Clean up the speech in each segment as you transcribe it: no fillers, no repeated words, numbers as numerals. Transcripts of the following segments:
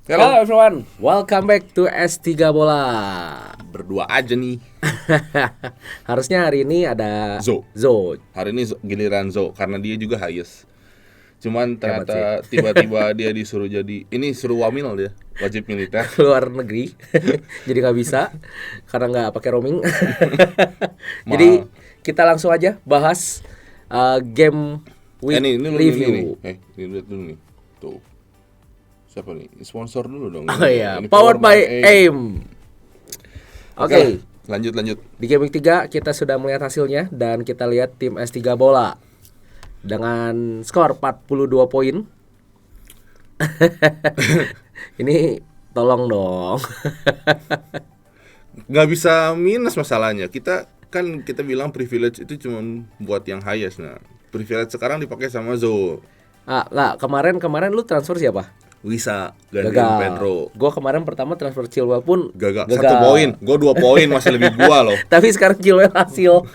Hello Hello everyone, welcome back to S3 Bola. berdua aja nih. Harusnya hari ini ada Zo. Zo. Hari ini giliran Zo karena dia juga highest. Cuman Hebat ternyata tiba-tiba dia disuruh jadi suruh wamil dia, wajib militer. Keluar negeri. Jadi nggak bisa karena nggak pakai roaming. Jadi kita langsung aja bahas game week Ini review. ini lihat dulu nih. Tuh. Siapa nih? Sponsor dulu dong. Oh iya, Ini powered by AIM. Oke. Lanjut. Di game week 3 kita sudah melihat hasilnya dan kita lihat tim S3 Bola dengan skor 42 poin. Ini tolong dong. Nggak bisa minus masalahnya. Kita bilang privilege itu cuma buat yang highest. Nah, privilege sekarang dipakai sama Zo. Kemarin lu transfer siapa? Wisa gantiin Pedro. Gua kemarin pertama transfer Chilwell pun Gagal. 1 poin. Gua 2 poin, masih lebih gua loh. Tapi sekarang Chilwell hasil.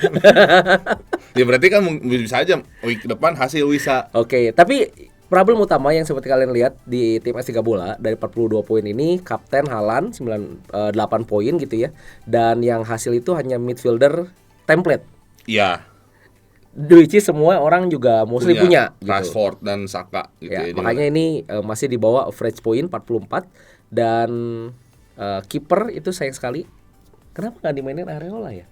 Ya berarti kan bisa aja week depan hasil Wisa. Oke, tapi problem utama yang seperti kalian lihat di tim S3 Bola dari 42 poin ini Kapten Haaland 8 poin gitu ya. Dan yang hasil itu hanya midfielder template. Iya. Which is semua orang juga mostly punya gitu. Rashford dan Saka gitu Ya, ya. makanya ini masih di bawah average point 44 dan kiper itu sayang sekali. Kenapa nggak dimainin Areola ya?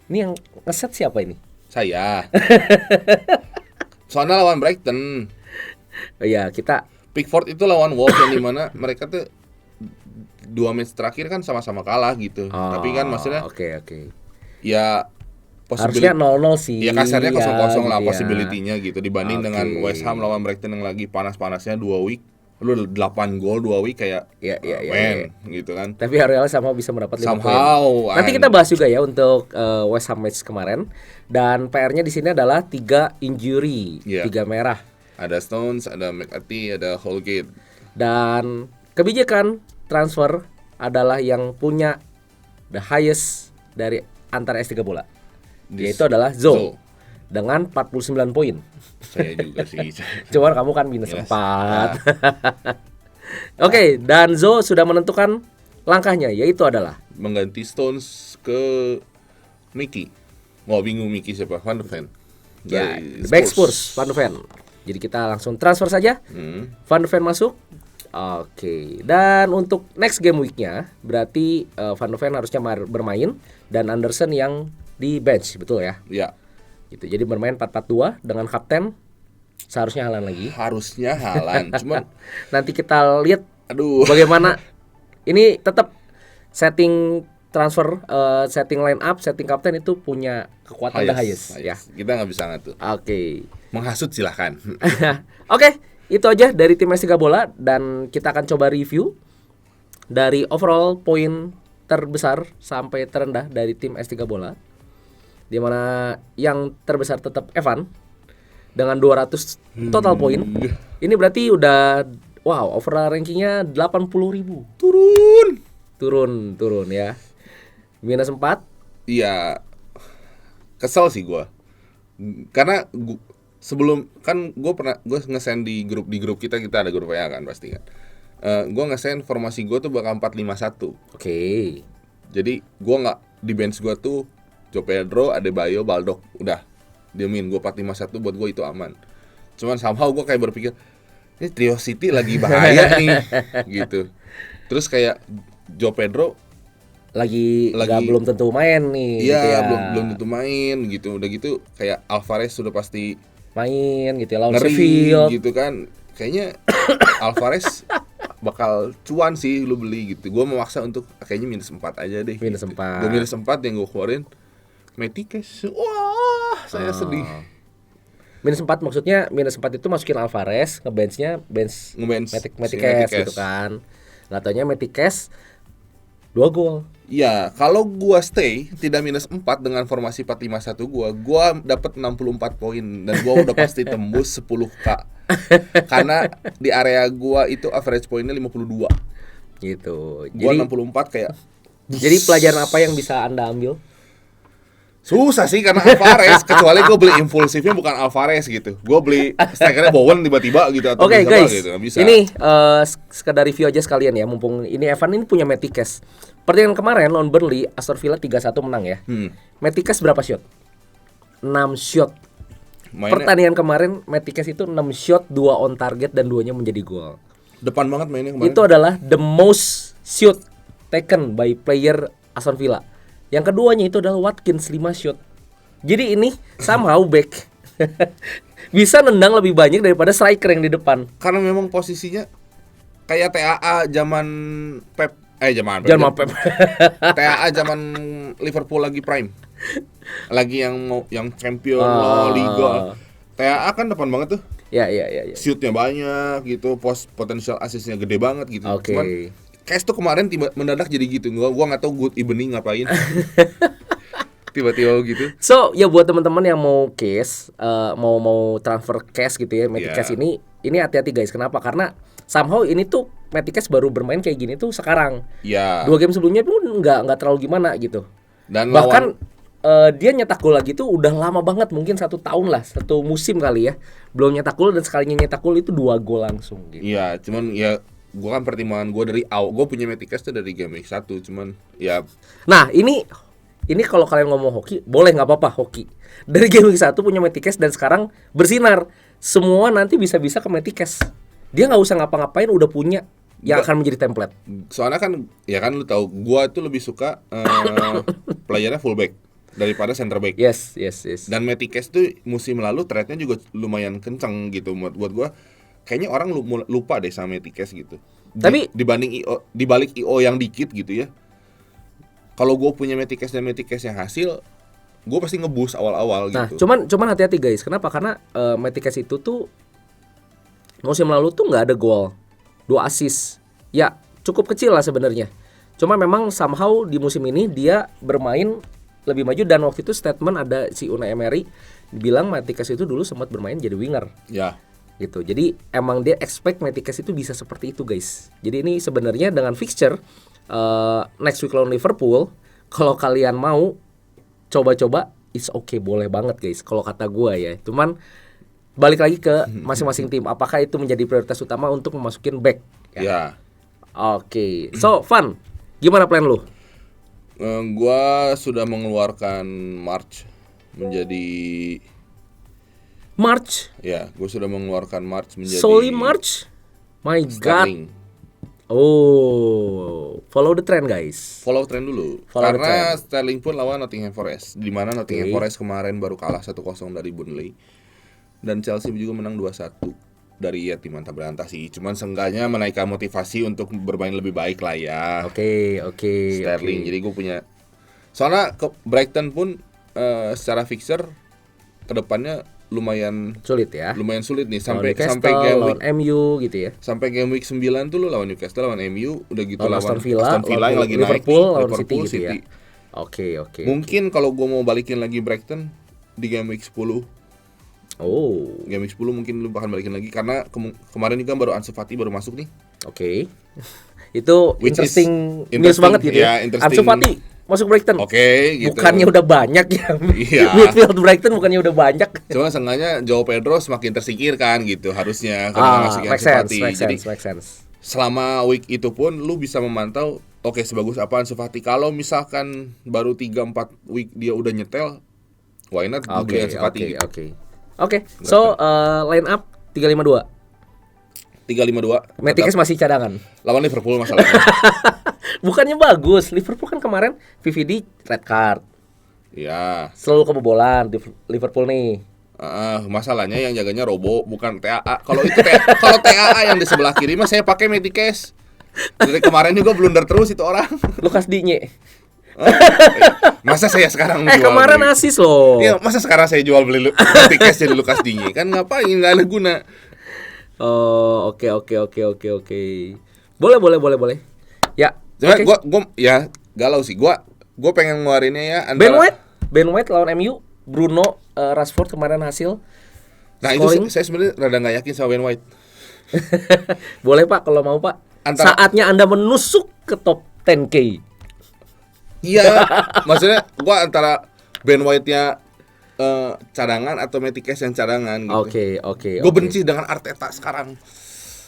Ini yang ngeset siapa ini? Saya. Soalnya lawan Brighton. Ya kita Pickford itu lawan Wolves yang dimana mereka tuh 2 match terakhir kan sama-sama kalah gitu. Tapi kan maksudnya Oke. ya Harusnya 0-0 sih. Ya kasarnya 0-0 lah gitu ya. possibility-nya gitu dibanding dengan West Ham lawan Brighton yang lagi panas-panasnya 2 week. Lu 8 gol 2 week kayak gitu kan. Tapi Areola sama bisa mendapat 5 poin. Nanti kita bahas juga ya untuk West Ham match kemarin. Dan PR-nya di sini adalah 3 injury, 3 merah. Ada Stones, ada McAtee, ada Holgate. Dan kebijakan transfer adalah yang punya the highest dari antara S3 Bola. Yaitu adalah Zo dengan 49 poin. Saya juga sih. Cuman kamu kan minus 4. Oke, dan Zo sudah menentukan langkahnya, yaitu adalah mengganti Stones ke Mickey. Mau bingung Mickey siapa? Van de Ven. Ya, back Spurs, Van de Ven. Jadi kita langsung transfer saja. Van de Ven masuk. Oke, dan untuk next game week-nya berarti Van de Ven harusnya bermain dan Anderson yang di bench, betul ya? Iya. Gitu. Jadi bermain 4-4-2 dengan kapten seharusnya Haaland lagi. Harusnya Haaland, cuman nanti kita lihat bagaimana ini tetap setting transfer, setting line up, setting kapten itu punya kekuatan the highest ya. Kita nggak bisa ngatur. Oke. Menghasut silahkan. Oke, itu aja dari tim S3 Bola dan kita akan coba review dari overall poin terbesar sampai terendah dari tim S3 Bola. Di mana yang terbesar tetap Evan dengan 200 total poin. Ini berarti udah overall rankingnya 80.000. Turun ya. Minus 4. Iya. Kesel sih gua. Karena sebelum kan gue nge-send di grup kita ada grup WA kan pasti kan. Gue nge-send formasi gue tuh bakal 4-5-1. Oke. Jadi gue nggak di bench gue tuh Joe Pedro, Adebayo, Baldock. Udah diemin gue 4-5-1 buat gue itu aman. Cuman somehow gue kayak berpikir ini trio City lagi bahaya nih gitu. Terus kayak Joe Pedro lagi belum tentu main nih. Iya, gitu ya. belum tentu main gitu. Udah gitu kayak Alvarez sudah pasti main gitu ya, lawan Sheffield gitu kan. Kayaknya Alvarez bakal cuan sih lu beli gitu. Gue memaksa untuk kayaknya minus 4 aja deh. Minus 4. Gue minus 4 yang gue keluarin Metikes. Wah, saya sedih. Minus 4 maksudnya minus 4 itu masukin Alvarez, bench Metikes gitu kan. Nggak taunya Metikes 2 gol. Iya, kalau gua stay tidak minus 4 dengan formasi 4-5-1 gua dapat 64 poin dan gua udah pasti tembus 10k. Karena di area gua itu average poinnya 52. Gitu. Gua 64 kayak. Jadi pelajaran apa yang bisa Anda ambil? Susah sih karena Alvarez, kecuali gue beli impulsifnya bukan Alvarez gitu. Gue beli strikernya Bowen tiba-tiba gitu atau Oke, siapa guys, gitu. Nggak bisa. ini sekedar review aja sekalian ya. Mumpung ini Evan ini punya Metikes. Pertandingan kemarin lawan Burnley, Aston Villa 3-1 menang ya. Metikes berapa shot? 6 shot. Mainnya Pertandingan kemarin Metikes itu 6 shot, 2 on target dan 2-nya menjadi gol. depan banget mainnya kemarin. Itu adalah the most shot taken by player Aston Villa. Yang keduanya itu adalah Watkins 5 shot. Jadi ini somehow back bisa nendang lebih banyak daripada striker yang di depan. Karena memang posisinya kayak TAA zaman Pep. Jangan Pep. TAA zaman Liverpool lagi prime. Lagi yang champion Liga. TAA kan depan banget tuh. Ya. Shootnya banyak gitu, potensial asisnya gede banget gitu. Oke. Cuman Case tuh kemarin mendadak jadi gitu. Gua nggak tahu good evening ngapain. Tiba-tiba gitu. So ya buat teman-teman yang mau case, mau transfer cash gitu ya, Metikes ini hati-hati guys. Kenapa? Karena somehow ini tuh Metikes baru bermain kayak gini tuh sekarang. Ya. 2 game sebelumnya pun nggak terlalu gimana gitu. Dan Bahkan dia nyetak gol lagi tuh udah lama banget, mungkin 1 tahun lah, 1 musim kali ya. Belum nyetak gol dan sekalinya nyetak gol itu 2 gol langsung gitu. Iya, cuman ya gua kan pertimbangan gua dari awal, gua punya Metikes tuh dari game week 1, cuman ya Nah, ini kalau kalian ngomong hoki, boleh nggak apa-apa hoki. Dari game week 1 punya Metikes dan sekarang bersinar. Semua nanti bisa-bisa ke Metikes. Dia nggak usah ngapa-ngapain, udah punya yang akan menjadi template. soalnya kan ya kan lu tahu gua tuh lebih suka playernya fullback daripada center back. Yes. Dan Metikes tuh musim lalu trade-nya juga lumayan kenceng gitu buat gua. Kayaknya orang lupa deh sama Metikes gitu. Tapi dibalik IO yang dikit gitu ya. Kalau gue punya Metikes dan Metikes yang hasil, gue pasti ngeboost awal-awal Nah, gitu. cuman hati-hati guys. Kenapa? Karena Metikes itu tuh musim lalu tuh nggak ada gol, 2 assist. Ya, cukup kecil lah sebenarnya. Cuma memang somehow di musim ini dia bermain lebih maju dan waktu itu statement ada si Unai Emery bilang Metikes itu dulu sempat bermain jadi winger. Ya. Gitu. Jadi emang dia expect Metikes itu bisa seperti itu guys. Jadi ini sebenarnya dengan fixture next week lawan Liverpool, kalau kalian mau coba-coba it's okay, boleh banget guys kalau kata gua ya. Cuman balik lagi ke masing-masing tim, apakah itu menjadi prioritas utama untuk memasukin back Ya. Oke. So Van, gimana plan lu? Gua sudah mengeluarkan March menjadi March? Ya, gue sudah mengeluarkan March menjadi Solely March? My Sterling. God. Oh, follow the trend guys. Follow trend dulu. Follow the Karena trend. Sterling pun lawan Nottingham Forest, di mana Nottingham Oke. Forest kemarin baru kalah 1-0 dari Burnley. Dan Chelsea juga menang 2-1 dari ya tim antah berantah sih. Cuman seenggaknya menaikkan motivasi untuk bermain lebih baik lah ya. Oke. Sterling. Jadi gue punya. Soalnya ke Brighton pun secara fixture kedepannya lumayan Sulit ya. sulit nih Lawan sampai Newcastle, game lawan week MU gitu ya. sampai game week 9 tuh lu lawan Newcastle, lawan MU, udah gitu Lawan Aston Villa, yang lagi Liverpool, naik nih, lawan Liverpool, City gitu ya. Oke. Mungkin kalau gua mau balikin lagi Brighton di game week 10. Oh, Game week 10 mungkin lu bakal balikin lagi karena kemarin juga baru Ansu Fati baru masuk nih. oke. Itu Which is interesting news interesting, banget gitu ya, ya. interesting. Ansu Fati masuk Brighton. Oke, gitu. Bukannya udah banyak ya. Iya. Midfield Brighton bukannya udah banyak. Cuma seenggaknya Joao Pedro semakin tersingkirkan gitu harusnya karena masukin make Ansu sense, Fati. make sense. Selama week itu pun lu bisa memantau oke sebagus apa Ansu Fati. Kalau misalkan baru 3-4 week dia udah nyetel, why not gue beli Ansu Fati gitu. Oke. So, line up 352. 3-5-2 Metikes masih cadangan. lawan Liverpool masalahnya. Bukannya bagus. Liverpool kan kemarin VVD red card. Ya, Selalu kebobolan di Liverpool nih. masalahnya yang jaganya Robo bukan TAA. Kalau itu kalau TAA yang di sebelah kiri mah saya pakai Metikes. Dari kemarin juga blunder terus itu orang. Lukas Digne. Masa saya sekarang Kemarin beli? asis loh. Iya, masa sekarang saya jual beli Metikes jadi Lukas Digne? Kan ngapain, nggak ada guna. Oh, oke. Boleh. Ya. Cuma oke. gua ya galau sih. Gua pengen ngeluarinnya ya Ben White lawan MU, Bruno, Rashford kemarin hasil. Nah, scoring. itu saya sebenarnya rada nggak yakin sama Ben White. Boleh Pak kalau mau Pak. Saatnya Anda menusuk ke top 10K. Iya, maksudnya gua antara Ben White-nya cadangan atau Matty Cash yang cadangan gitu. Oke. Gue benci dengan Arteta sekarang.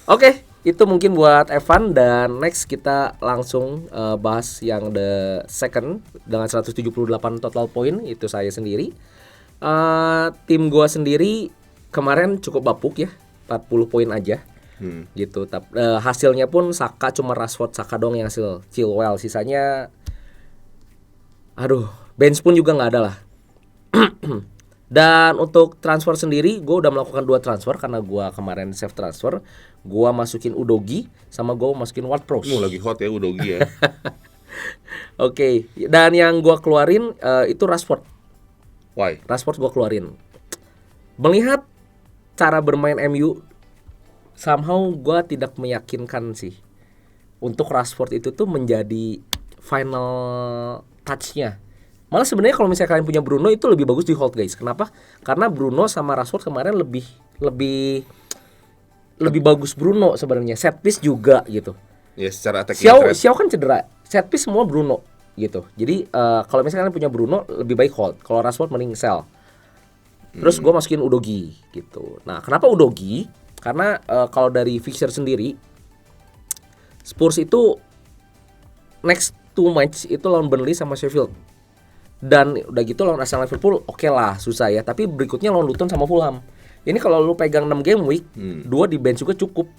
Oke, itu mungkin buat Evan dan next kita langsung bahas yang the second dengan 178 total point itu saya sendiri. Tim gua sendiri kemarin cukup bapuk ya, 40 poin aja. Gitu. Hasilnya pun Saka cuma Rashford Saka dong yang hasil Chilwell, sisanya bench pun juga nggak ada lah. Dan untuk transfer sendiri gue udah melakukan 2 transfer karena gue kemarin save transfer. Gue masukin Udogi sama gue masukin Ward-Prowse. Lagi hot ya Udogi ya. Oke. Dan yang gue keluarin itu Rashford. Why? Rashford gue keluarin. Melihat cara bermain MU, somehow gue tidak meyakinkan sih untuk Rashford itu tuh menjadi final touch-nya. Malah sebenarnya kalau misalnya kalian punya Bruno itu lebih bagus di hold guys. Kenapa? Karena Bruno sama Rashford kemarin lebih bagus Bruno sebenarnya. Set piece juga gitu. Ya secara attacking Xiao kan cedera. Set piece semua Bruno gitu. Jadi kalau misalnya kalian punya Bruno lebih baik hold. Kalau Rashford mending sell. Terus gue masukin Udogi gitu. Nah, kenapa Udogi? Karena kalau dari fixture sendiri Spurs itu next 2 match itu lawan Burnley sama Sheffield. Dan udah gitu lawan Arsenal Liverpool oke lah susah ya. Tapi berikutnya lawan Luton sama Fulham. Ini kalau lu pegang 6 game week 2 di bench juga cukup.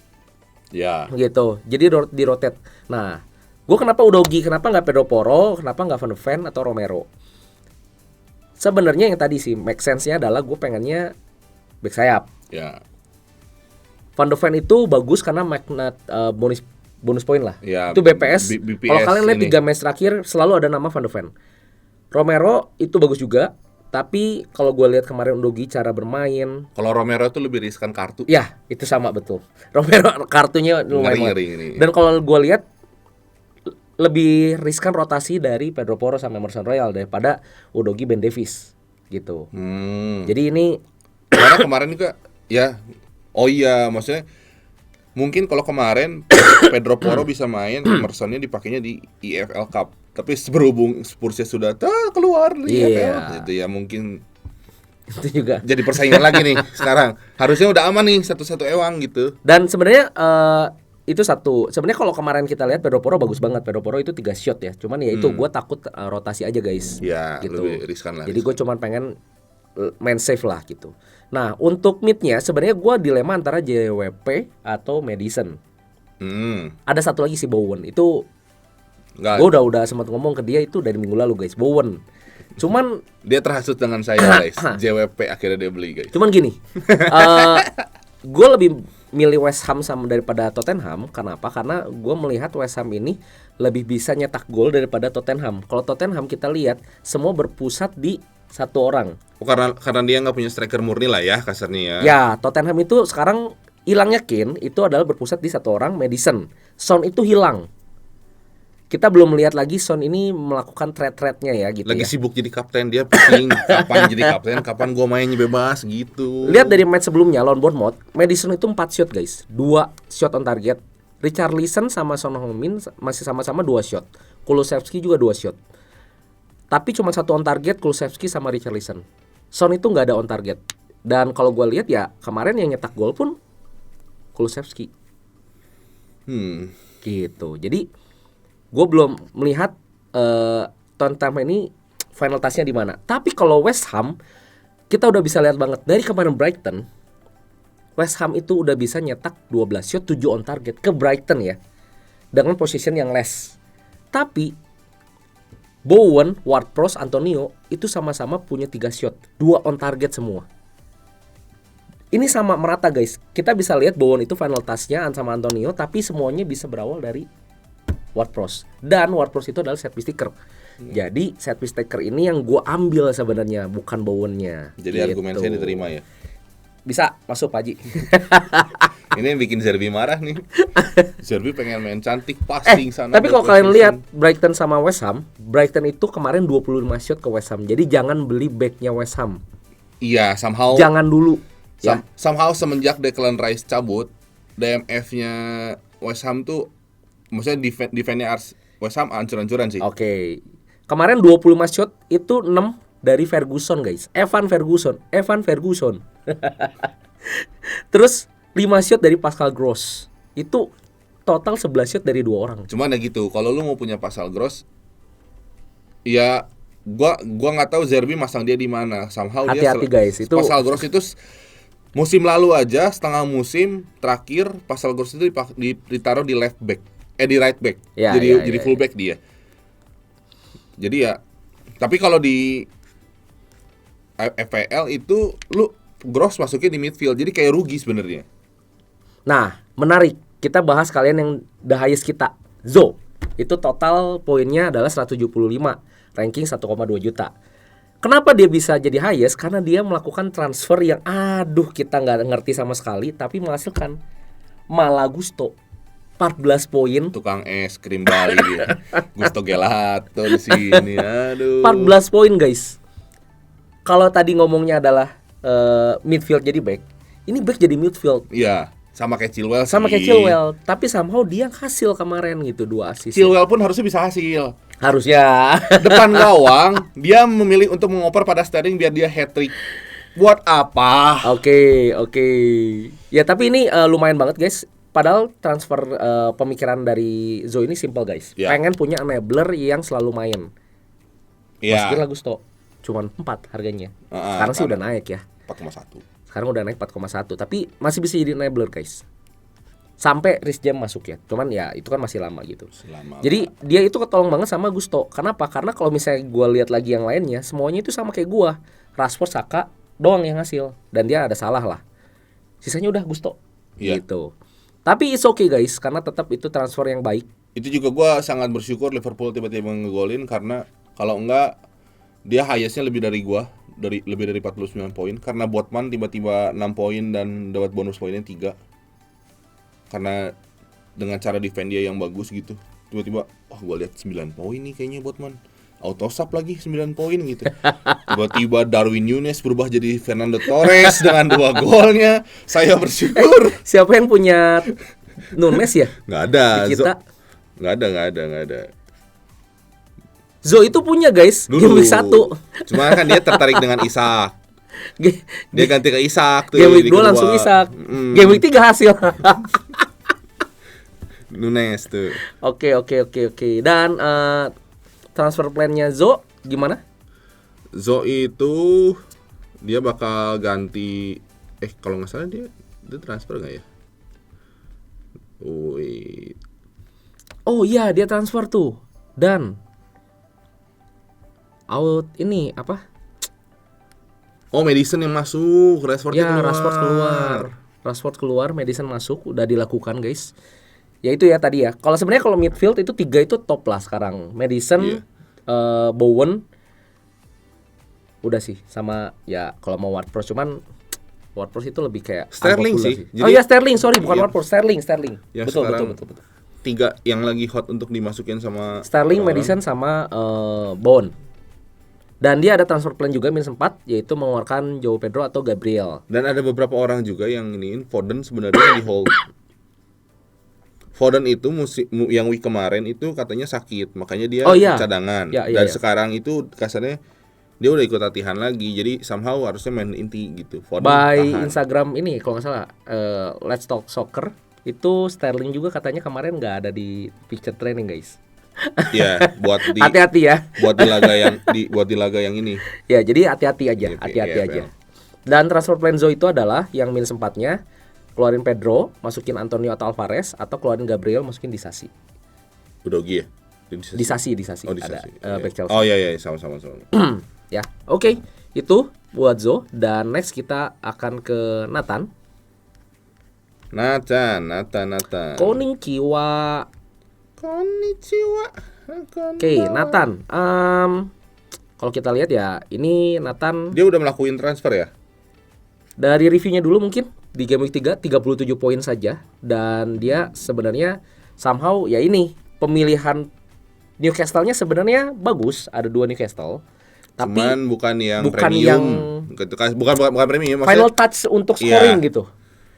Ya. Gitu. Jadi di rotate. Nah, gue kenapa Udogi, kenapa nggak Pedro Porro, kenapa nggak Van de Ven atau Romero? Sebenarnya yang tadi sih make sense-nya adalah gue pengennya back sayap. Ya. Van de Ven itu bagus karena magnet bonus poin lah. Ya, itu BPS. BPS kalau kalian lihat ini. 3 match terakhir selalu ada nama Van de Ven. Romero itu bagus juga, tapi kalau gue lihat kemarin Udogi cara bermain, Kalau Romero itu lebih riskan kartu. ya itu sama betul. Romero kartunya lumayan. Ngeri. Dan kalau gue lihat lebih riskan rotasi dari Pedro Porro sama Emerson Royal daripada Udogi Ben Davies gitu. Jadi ini Karena kemarin juga ya. Oh iya, maksudnya mungkin kalau kemarin Pedro Porro bisa main, Emersonnya dipakainya di EFL Cup. Tapi berhubung Spursnya sudah keluar di EFL, itu ya mungkin itu juga. jadi persaingan lagi nih sekarang. Harusnya udah aman nih satu-satu ewang gitu. Dan sebenarnya itu satu. Sebenarnya kalau kemarin kita lihat Pedro Porro bagus banget. Pedro Porro itu 3 shot ya. Cuman ya itu gue takut rotasi aja guys. Ya, gitu. lebih riskan lah. Jadi gue cuman pengen main safe lah gitu. Nah, untuk midnya sebenarnya gue dilema antara JWP atau Madison. Ada satu lagi si Bowen. Itu gue udah sempat ngomong ke dia itu dari minggu lalu guys. Bowen. Cuman dia terhasut dengan saya guys. JWP akhirnya dia beli guys. Cuman gini, gue lebih milih West Ham sama daripada Tottenham. Kenapa? Karena gue melihat West Ham ini lebih bisa nyetak gol daripada Tottenham. Kalau Tottenham kita lihat semua berpusat di satu orang. Karena dia nggak punya striker murni lah ya kasarnya ya. Ya, Tottenham itu sekarang hilangnya Kane itu adalah berpusat di satu orang, Madison. Son itu hilang. Kita belum melihat lagi Son ini melakukan trade-trade-nya ya gitu. Lagi ya. sibuk jadi kapten, dia pusing kapan jadi kapten, kapan gua mainnya bebas gitu. Lihat dari match sebelumnya lawan Bournemouth, Madison itu 4 shot guys, 2 shot on target. Richarlison sama Son Heung-min masih sama-sama 2 shot. Kulusevski juga 2 shot. Tapi cuma 1 on target Kulusevski sama Richarlison. Son itu nggak ada on target. Dan kalau gue lihat ya kemarin yang nyetak gol pun Kulusevski. Gitu. Jadi gue belum melihat Tottenham ini final touch-nya di mana. Tapi kalau West Ham kita udah bisa lihat banget dari kemarin Brighton. West Ham itu udah bisa nyetak 12 shot 7 on target ke Brighton ya. Dengan position yang less. Tapi Bowen, Ward-Prowse, Antonio itu sama-sama punya 3 shot, 2 on target semua. Ini sama merata guys. Kita bisa lihat Bowen itu final touch-nya sama Antonio, tapi semuanya bisa berawal dari Ward-Prowse. Dan Ward-Prowse itu adalah set piece taker. Jadi set piece taker ini yang gue ambil sebenarnya, bukan Bowen-nya. Jadi gitu. argumen saya diterima ya. Bisa masuk Pak Haji. Ini yang bikin Zerbi marah nih. Zerbi pengen main cantik passing sana. Tapi kalau kalian lihat Brighton sama West Ham, Brighton itu kemarin 25 shot ke West Ham. Jadi jangan beli backnya West Ham. Iya, somehow. Jangan dulu. Ya. Somehow semenjak Declan Rice cabut, DMF-nya West Ham tuh, maksudnya defense-nya West Ham ancur-ancuran sih. Oke. Kemarin 25 shot itu 6 dari Ferguson guys. Evan Ferguson. Terus 5 shot dari Pascal Gross. Itu total 11 shot dari 2 orang. Cuman ya gitu, kalau lu mau punya Pascal Gross, ya gua nggak tahu Zerbi masang dia di mana. Somehow Hati-hati guys, itu Pascal Gross itu musim lalu aja setengah musim terakhir Pascal Gross itu ditaruh di left back, di right back. Jadi full back dia. Jadi ya, tapi kalau di FPL itu lu Gross masukin di midfield, jadi kayak rugi sebenarnya. Nah, menarik. Kita bahas kalian yang the highest kita. Zo. Itu total poinnya adalah 175, ranking 1,2 juta. Kenapa dia bisa jadi highest? Karena dia melakukan transfer yang kita nggak ngerti sama sekali, tapi menghasilkan. Malagusto 14 poin. Tukang es krim Bali dia. Gusto Gelato di sini. Aduh. 14 poin guys. Kalau tadi ngomongnya adalah midfield jadi back, ini back jadi midfield. Iya, sama kayak Chilwell. Tapi somehow dia hasil kemarin gitu 2 assist. Chilwell pun harusnya bisa hasil. Harusnya. Depan gawang dia memilih untuk mengoper pada Sterling biar dia hat-trick. Buat apa? Oke. Ya tapi ini lumayan banget guys. Padahal transfer pemikiran dari Zo ini simple guys. Ya. Pengen punya enabler yang selalu main. Iya. Masukin Lagusto. Cuman 4 harganya. Sekarang sih udah naik ya. 4,1. Sekarang udah naik 4,1. Tapi masih bisa jadi enabler guys. Sampai Reece James masuk ya. Cuman ya itu kan masih lama gitu. Jadi dia itu ketolong banget sama Gusto. Kenapa? Karena kalau misalnya gue lihat lagi yang lainnya, semuanya itu sama kayak gue. Rashford, Saka doang yang hasil. Dan dia ada salah lah. Sisanya udah Gusto. Gitu. Tapi it's okay guys, karena tetap itu transfer yang baik. Itu juga gue sangat bersyukur Liverpool tiba-tiba ngegolin, karena kalau enggak dia highestnya lebih dari gue, lebih dari 49 poin. Karena Botman tiba-tiba 6 poin dan dapat bonus poinnya 3. Karena dengan cara defend dia yang bagus gitu. Tiba-tiba gue lihat 9 poin nih kayaknya Botman. Auto sub lagi 9 poin gitu. Tiba-tiba Darwin Núñez berubah jadi Fernando Torres dengan 2 golnya. Saya bersyukur. Siapa yang punya Núñez ya? Nggak ada. Kita nggak ada. Zo itu punya guys. Dulu. Game week 1. Cuma kan dia tertarik dengan Isak. Dia ganti ke Isak tuh. Game week 2 langsung Isak. Game week 3 hasil. Núñez tuh. Oke. Dan transfer plan-nya Zo gimana? Zo itu dia bakal ganti kalau nggak salah dia transfer nggak ya? Wait. Oh iya, dia transfer tuh. Dan out ini apa? Oh, Madison yang masuk, Rashford keluar. Rashford keluar, Madison masuk, udah dilakukan guys. Ya itu ya tadi ya. Kalau sebenarnya kalau midfield itu 3 itu top lah sekarang. Madison, Bowen, udah sih sama ya kalau mau Ward-Prowse, cuman Ward-Prowse itu lebih kayak Sterling sih. Jadi, Sterling, sorry bukan Ward-Prowse, Sterling. Betul. 3 yang lagi hot untuk dimasukin sama Sterling, Madison sama Bowen. Dan dia ada transfer plan juga minus 4, yaitu mengeluarkan Joao Pedro atau Gabriel. Dan ada beberapa orang juga yang iniin Foden sebenarnya di hold. Foden itu yang week kemarin itu katanya sakit, makanya dia cadangan. Dan sekarang itu kasarnya dia udah ikut latihan lagi, jadi somehow harusnya main inti gitu. Foden by tahan. Instagram ini kalau nggak salah, Let's Talk Soccer itu Sterling juga katanya kemarin nggak ada di picture training guys. Iya, buat di hati-hati ya. Buat di laga yang ini. Ya, jadi hati-hati aja. Dan transfer plan Zo itu adalah yang minus 4-nya keluarin Pedro, masukin Antonio atau Alvarez, atau keluarin Gabriel, masukin Disasi. Udogi ya? Disasi. Oh, ada iya. back Chelsea. Oh iya, sama. Ya, oke. Itu buat Zo. Dan next kita akan ke Nathan. Konnichiwa. Oke, Nathan. Kalau kita lihat ya, ini Nathan dia udah melakukan transfer ya? Dari reviewnya dulu mungkin di game week 3 37 poin saja, dan dia sebenarnya somehow ya ini pemilihan Newcastle-nya sebenarnya bagus, ada 2 Newcastle. Tapi cuman bukan yang premium. Bukan premium, maksudnya final touch untuk scoring gitu.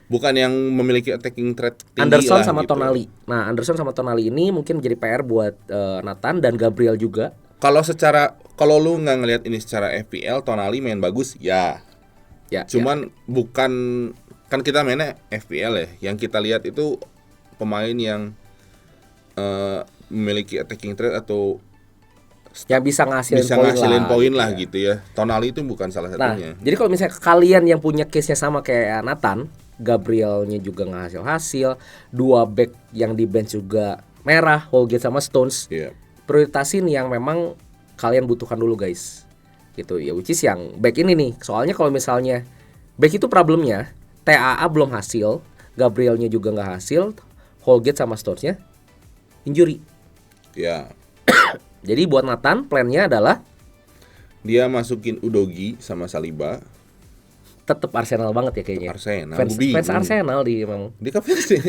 Bukan yang memiliki attacking threat tinggi Anderson sama gitu. Tonali. Nah, Anderson sama Tonali ini mungkin menjadi PR buat Nathan dan Gabriel juga. kalau lu nggak ngelihat ini secara FPL, Tonali main bagus ya. Ya. Cuman bukan, kan kita mainnya FPL ya. Yang kita lihat itu pemain yang memiliki attacking threat atau yang bisa ngasilin poin lah ya. gitu ya. Tonali itu bukan salah satunya. Nah, jadi kalau misalnya kalian yang punya case-nya sama kayak Nathan, Gabrielnya juga nggak hasil, 2 back yang di bench juga merah, Holgate sama Stones. Iya. Prioritasin yang memang kalian butuhkan dulu guys. Gitu ya, which is yang back ini nih. Soalnya kalau misalnya back itu problemnya TAA belum hasil, Gabrielnya juga nggak hasil, Holgate sama Stones-nya injury. Ya. Jadi buat Nathan plannya adalah Dia masukin Udogi sama Saliba. tetap Arsenal banget ya kayaknya. Arsenal. Fans Arsenal dia emang. Dia kan fans sih.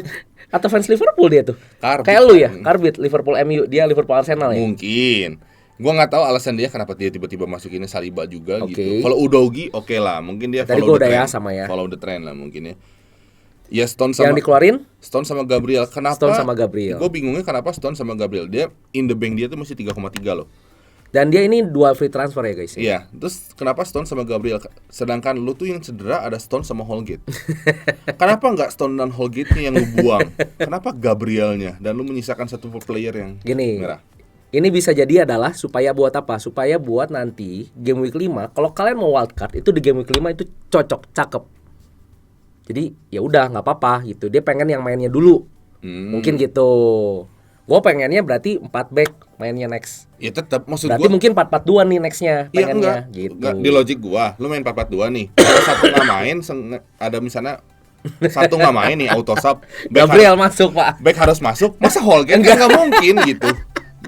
Atau fans Liverpool dia tuh. Karbit, Kayak lu ya, kan. Karbit Liverpool MU, dia Liverpool Arsenal ya. Mungkin. Gua nggak tahu alasan dia kenapa dia tiba-tiba masukinnya Saliba juga Oke. gitu. Kalau Udogi oke lah, mungkin dia Tadi follow gua the udah ya trend. sama ya. Follow the trend lah mungkin ya. Ya Stone Yang dikeluarin Stone sama Gabriel. Kenapa? Stone sama Gabriel. Gue bingungnya kenapa Stone sama Gabriel. Dia in the bank dia tuh masih 3,3 loh. dan dia ini 2 free transfer ya guys. Ya? Iya, terus kenapa Stone sama Gabriel? Sedangkan lu tuh yang cedera ada Stone sama Holgate. Kenapa nggak Stone dan Holgate-nya yang lu buang? Kenapa Gabrielnya? Dan lu menyisakan satu player yang Gini. merah. Ini bisa jadi adalah supaya buat apa? Supaya buat nanti game week 5 kalau kalian mau wildcard itu di game week 5 itu cocok, cakep. Jadi ya udah nggak apa-apa gitu. Dia pengen yang mainnya dulu. Mungkin gitu. Gue pengennya berarti 4 back mainnya next. Ya tetap maksud Berarti gua. mungkin 4-4-2 nih nextnya Iya pengennya enggak, gitu. enggak. Di logik gua, lu main 4-4-2 nih. Kalau satu nggak main, ada misalnya satu nggak main nih auto sub. Gabriel masuk pak. Back harus masuk. Masa Holgate kan nggak mungkin gitu.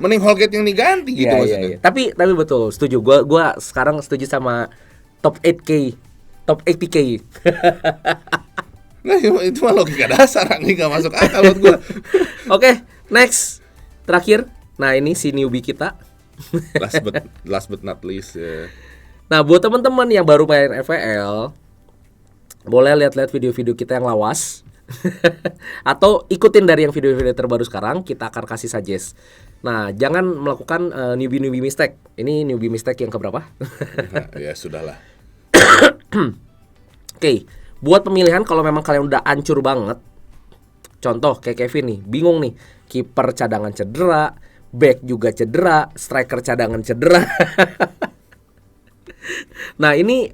Mending Holgate yang diganti gitu Iya, maksudnya. iya. Tapi betul, setuju. Gua sekarang setuju sama top 8K, top 80K. Nah itu mah logika dasar, ini nggak masuk akal buat gua. Oke, next. Terakhir. Nah, ini si newbie kita. Last but not least ya. Nah, buat teman-teman yang baru main FPL, boleh lihat-lihat video-video kita yang lawas. Atau ikutin dari yang video-video terbaru sekarang, kita akan kasih suggest. Nah, jangan melakukan newbie mistake. Ini newbie mistake yang keberapa? Nah, ya sudahlah. Oke, buat pemilihan kalau memang kalian udah hancur banget. Contoh kayak Kevin nih, bingung nih, kiper cadangan cedera, back juga cedera, striker cadangan cedera. Nah, ini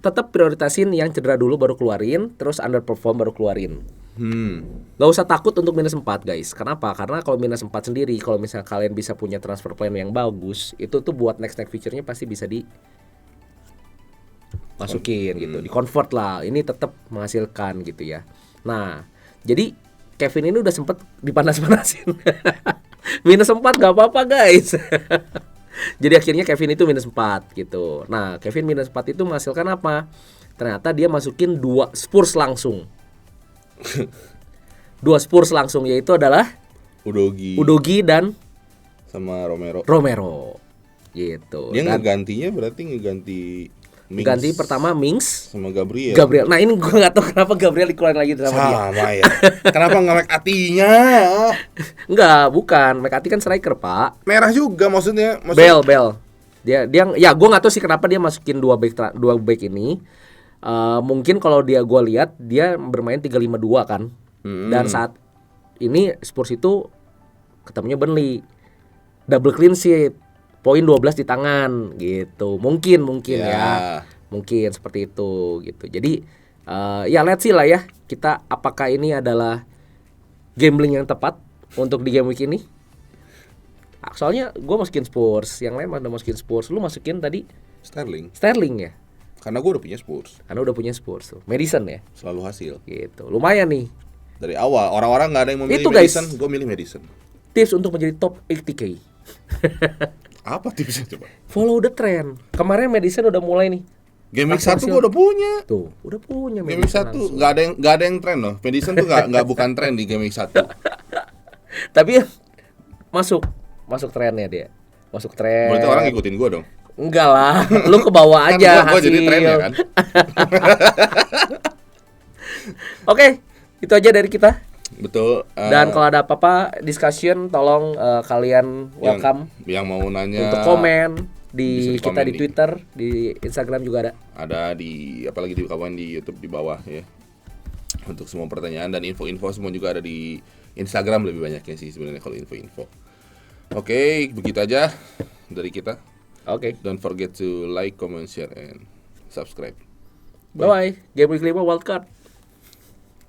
tetap prioritasin yang cedera dulu baru keluarin, terus underperform baru keluarin. Gak usah takut untuk minus 4 guys. Kenapa? Karena kalau minus 4 sendiri, kalau misalnya kalian bisa punya transfer plan yang bagus, itu tuh buat next feature-nya pasti bisa masukin gitu, di convert lah. Ini tetap menghasilkan gitu ya. Nah, jadi Kevin ini udah sempet dipanas-panasin. Minus 4 gak apa-apa guys. Jadi akhirnya Kevin itu minus 4 gitu. Nah, Kevin minus 4 itu menghasilkan apa? Ternyata dia masukin 2 Spurs langsung. 2 Spurs langsung, yaitu adalah Udogi dan sama Romero. Gitu. Dia Dan ngeganti Mings ganti pertama Mings sama Gabriel. Nah, ini gue gak tahu kenapa Gabriel dikeluarin lagi sama dia. Sama ya. Kenapa nggak McAtee-nya? Enggak, bukan. McCarthy kan striker, Pak. Merah juga maksudnya. Bell. Dia ya gue nggak tahu sih kenapa dia masukin 2 back ini. Mungkin kalau gue lihat dia bermain 3-5-2 kan. Dan saat ini Spurs itu ketemunya Burnley. Double clean sheet. Poin 12 di tangan gitu. Mungkin ya. Mungkin seperti itu gitu. Jadi ya let's see lah ya. Kita apakah ini adalah gambling yang tepat untuk di game week ini? Soalnya gue masukin Spurs, yang lain mana masukin Spurs. Lu masukin tadi Sterling ya? Karena gue udah punya Spurs. Karena udah punya Spurs tuh. Madison ya? Selalu hasil. Gitu. Lumayan nih. Dari awal orang-orang nggak ada yang memilih Itu, guys. Madison, gue milih Madison. Tips untuk menjadi top 80K. Apa tipsnya coba? Follow the trend. Kemarin Madison udah mulai nih. Game week 1 Hasil. gue udah punya. Tuh, udah punya Game week 1 langsung. nggak ada yang tren loh. Madison tuh nggak bukan tren di game week 1. Tapi masuk trennya dia. Masuk tren. Berarti orang ngikutin gue dong. Enggak lah, lu ke bawah Kan aja gua hasil. jadi trennya kan. Oke, itu aja dari kita. Betul. Dan kalau ada apa-apa discussion, tolong kalian welcome yang mau nanya untuk komen bisa di kita dikomen di Twitter, di Instagram juga ada. Ada di apalagi di kawan di YouTube di bawah ya. Untuk semua pertanyaan dan info-info semua juga ada di Instagram lebih banyaknya sih sebenarnya kalau info-info. Oke, begitu aja dari kita. Oke. Don't forget to like, comment, share, and subscribe. Bye bye. Game Week 5 Wildcard.